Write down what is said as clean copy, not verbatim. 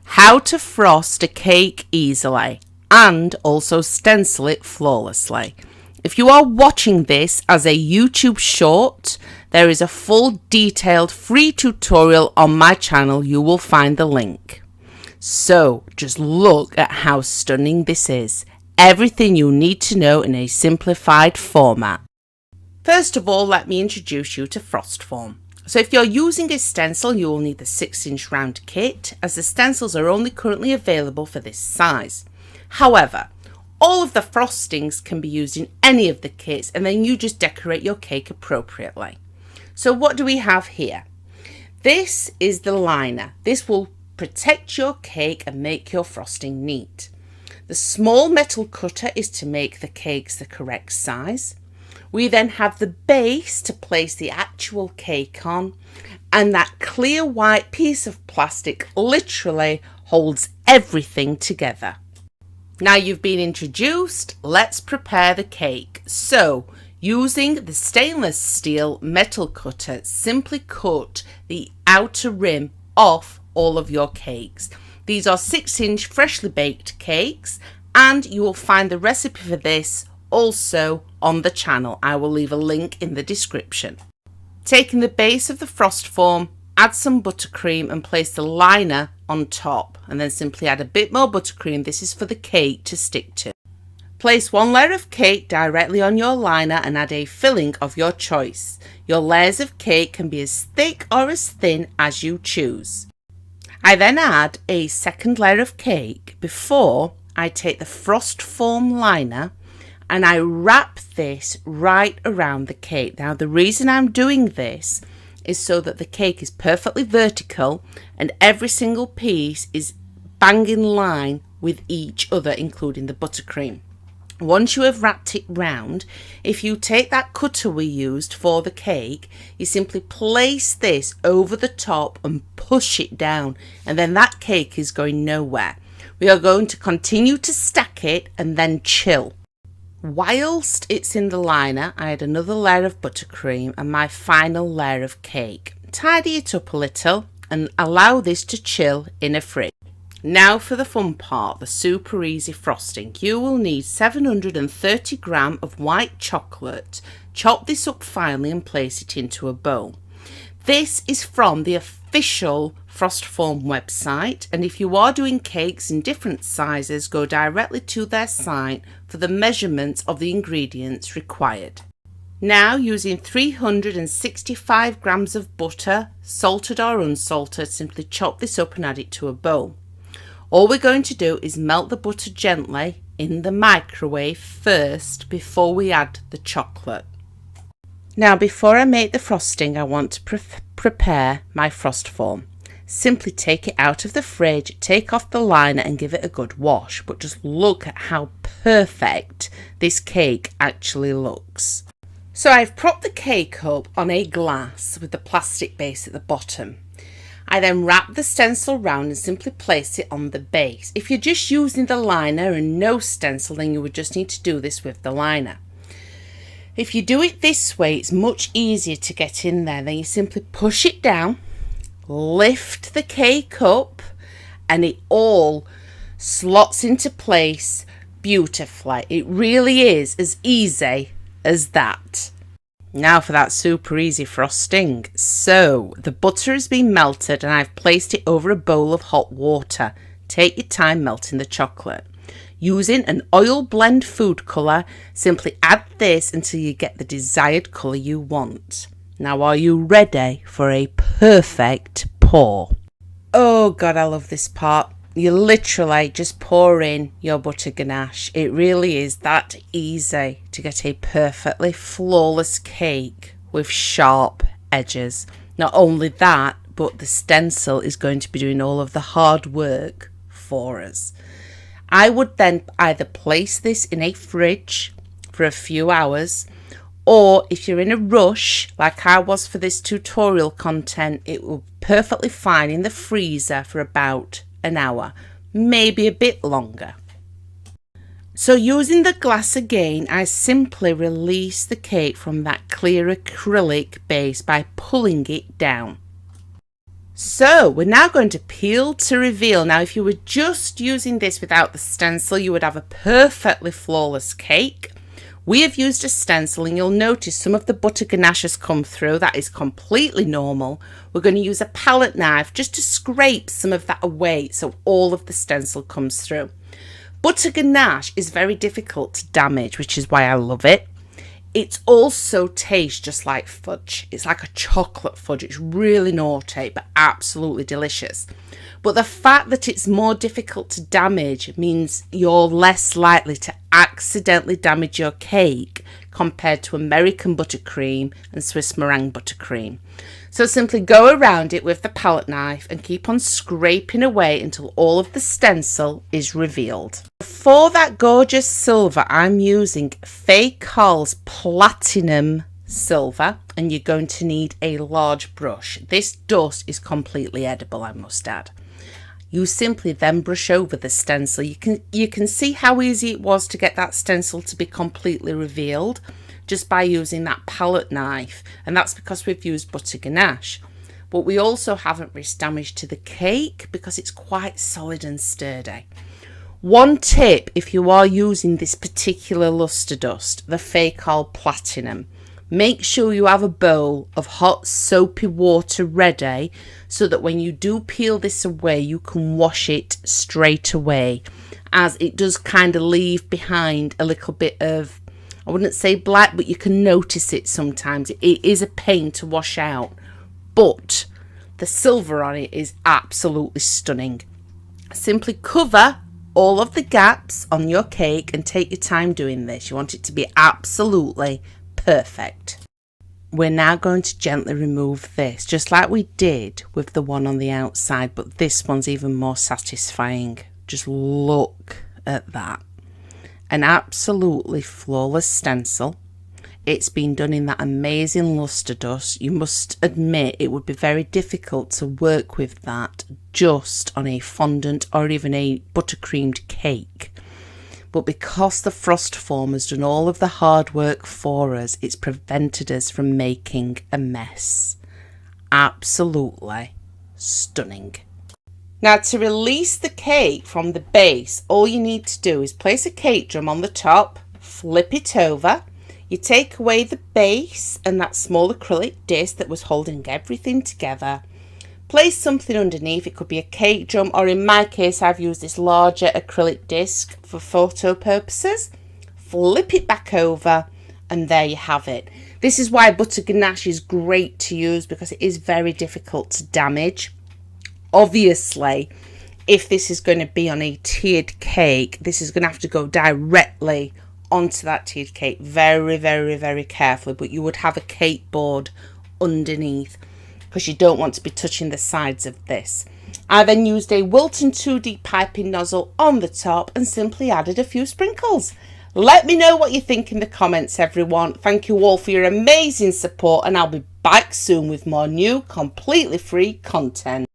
how to frost a cake easily and also stencil it flawlessly. If you are watching this as a YouTube short, there is a full detailed free tutorial on my channel. You will find the link. So just look at how stunning this is. Everything you need to know in a simplified format. First of all, let me introduce you to frost form. So if you're using a stencil, you will need the 6-inch round kit, as the stencils are only currently available for this size. However, all of the frostings can be used in any of the kits, and then you just decorate your cake appropriately. So what do we have here? This is the liner. This will protect your cake and make your frosting neat. The small metal cutter is to make the cakes the correct size. We then have the base to place the actual cake on, and that clear white piece of plastic literally holds everything together. Now you've been introduced, let's prepare the cake. So, using the stainless steel metal cutter, simply cut the outer rim off all of your cakes. These are 6-inch freshly baked cakes, and you will find the recipe for this also on the channel. I will leave a link in the description. Taking the base of the frost form, add some buttercream and place the liner on top, and then simply add a bit more buttercream. This is for the cake to stick to. Place one layer of cake directly on your liner and add a filling of your choice. Your layers of cake can be as thick or as thin as you choose. I then add a second layer of cake before I take the frost form liner and I wrap this right around the cake. Now the reason I'm doing this is so that the cake is perfectly vertical and every single piece is bang in line with each other, including the buttercream. Once you have wrapped it round, if you take that cutter we used for the cake, you simply place this over the top and push it down, and then that cake is going nowhere. We are going to continue to stack it and then chill. Whilst it's in the liner, I add another layer of buttercream and my final layer of cake. Tidy it up a little and allow this to chill in a fridge. Now for the fun part, the super easy frosting. You will need 730 grams of white chocolate. Chop this up finely and place it into a bowl. This is from the official Frost Form website, and if you are doing cakes in different sizes, go directly to their site for the measurements of the ingredients required. Now, using 365 grams of butter, salted or unsalted, simply chop this up and add it to a bowl. All we're going to do is melt the butter gently in the microwave first before we add the chocolate. Now, before I make the frosting, I want to prepare my frost form. Simply take it out of the fridge, take off the liner and give it a good wash. But just look at how perfect this cake actually looks. So I've propped the cake up on a glass with the plastic base at the bottom. I then wrap the stencil round and simply place it on the base. If you're just using the liner and no stencil, then you would just need to do this with the liner. If you do it this way, it's much easier to get in there. Then you simply push it down, lift the cake up, and it all slots into place beautifully. It really is as easy as that. Now for that super easy frosting. So the butter has been melted and I've placed it over a bowl of hot water. Take your time melting the chocolate. Using an oil blend food colour, simply add this until you get the desired colour you want. Now are you ready for a perfect pour? Oh God, I love this part. You literally just pour in your butter ganache. It really is that easy to get a perfectly flawless cake with sharp edges. Not only that, but the stencil is going to be doing all of the hard work for us. I would then either place this in a fridge for a few hours, or if you're in a rush like I was for this tutorial content, it will be perfectly fine in the freezer for about an hour, maybe a bit longer. So using the glass again, I simply release the cake from that clear acrylic base by pulling it down. So we're now going to peel to reveal. Now, if you were just using this without the stencil, you would have a perfectly flawless cake. We have used a stencil and you'll notice some of the butter ganache has come through. That is completely normal. We're going to use a palette knife just to scrape some of that away so all of the stencil comes through. Butter ganache is very difficult to damage, which is why I love it. It also tastes just like fudge. It's like a chocolate fudge. It's really naughty, but absolutely delicious. But the fact that it's more difficult to damage means you're less likely to accidentally damage your cake compared to American buttercream and Swiss meringue buttercream. So simply go around it with the palette knife and keep on scraping away until all of the stencil is revealed. For that gorgeous silver, I'm using Faye Carl's Platinum Silver, and you're going to need a large brush. This dust is completely edible, I must add. You simply then brush over the stencil. You can see how easy it was to get that stencil to be completely revealed just by using that palette knife, and that's because we've used butter ganache. But we also haven't risked damage to the cake because it's quite solid and sturdy. One tip, if you are using this particular luster dust, the Faye Carl Platinum, make sure you have a bowl of hot soapy water ready so that when you do peel this away, you can wash it straight away, as it does kind of leave behind a little bit of, I wouldn't say black, but you can notice it sometimes. It is a pain to wash out, but the silver on it is absolutely stunning. Simply cover all of the gaps on your cake and take your time doing this. You want it to be absolutely perfect. We're now going to gently remove this, just like we did with the one on the outside, but this one's even more satisfying. Just look at that. An absolutely flawless stencil. It's been done in that amazing luster dust. You must admit it would be very difficult to work with that just on a fondant or even a buttercreamed cake. But because the frost form has done all of the hard work for us, it's prevented us from making a mess. Absolutely stunning. Now, to release the cake from the base, all you need to do is place a cake drum on the top, flip it over. You take away the base and that small acrylic disc that was holding everything together. Place something underneath. It could be a cake drum, or in my case, I've used this larger acrylic disc for photo purposes. Flip it back over, and there you have it. This is why butter ganache is great to use, because it is very difficult to damage. Obviously, if this is going to be on a tiered cake, this is going to have to go directly onto that tiered cake very, very, very carefully, but you would have a cake board underneath because you don't want to be touching the sides of this. I then used a Wilton 2D piping nozzle on the top and simply added a few sprinkles. Let me know what you think in the comments, everyone. Thank you all for your amazing support, and I'll be back soon with more new, completely free content.